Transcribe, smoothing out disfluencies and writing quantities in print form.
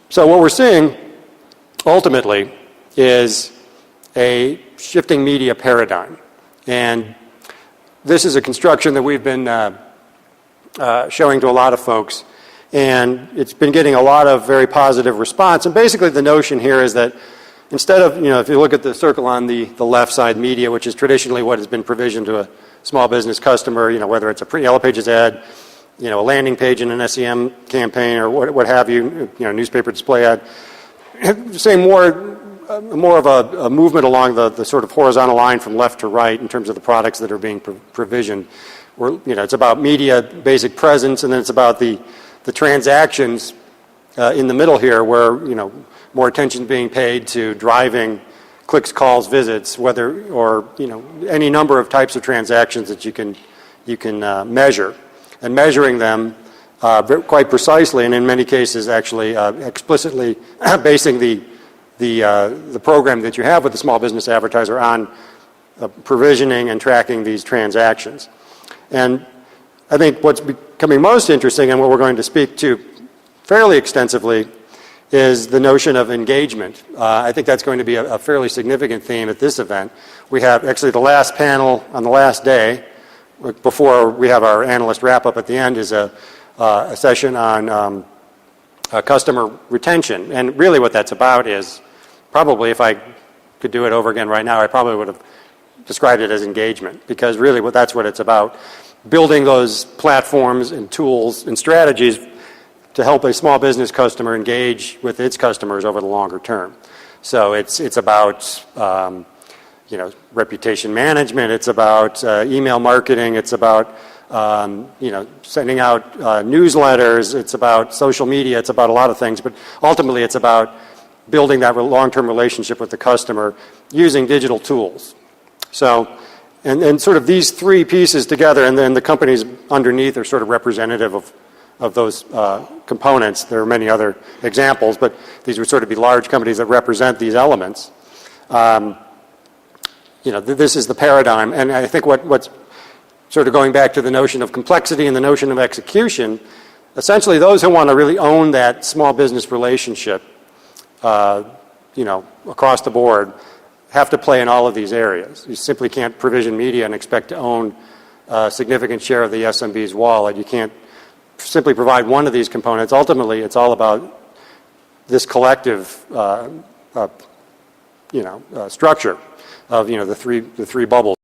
So what we're seeing ultimately is a shifting media paradigm. And this is a construction that we've been showing to a lot of folks, and it's been getting a lot of very positive response. And basically the notion here is that instead of, if you look at the circle on the left side, media, which is traditionally what has been provisioned to a small business customer, whether it's a print Yellow Pages ad, a landing page in an SEM campaign or what have you, newspaper display ad, saying more of a movement along the sort of horizontal line from left to right in terms of the products that are being provisioned. It's about media basic presence, and then it's about the transactions in the middle here where, more attention being paid to driving clicks, calls, visits, or any number of types of transactions that you can measure, and measuring them quite precisely, and in many cases actually explicitly basing the program that you have with the small business advertiser on provisioning and tracking these transactions. And I think what's becoming most interesting, and what we're going to speak to fairly extensively, is the notion of engagement. I think that's going to be a fairly significant theme at this event. We have actually the last panel on the last day, before we have our analyst wrap-up at the end, is a session on customer retention. And really what that's about is, probably if I could do it over again right now, I probably would have described it as engagement, because really that's what it's about. Building those platforms and tools and strategies to help a small business customer engage with its customers over the longer term. So it's about reputation management. It's about email marketing. It's about sending out newsletters. It's about social media. It's about a lot of things. But ultimately, it's about building that long-term relationship with the customer using digital tools. So, and sort of these three pieces together, and then the companies underneath are sort of representative of those components. There are many other examples, but these would sort of be large companies that represent these elements. This is the paradigm, and I think what's sort of going back to the notion of complexity and the notion of execution, essentially those who want to really own that small business relationship, across the board, have to play in all of these areas. You simply can't provision media and expect to own a significant share of the SMB's wallet. You can't simply provide one of these components. Ultimately, it's all about this collective, structure of the three bubbles.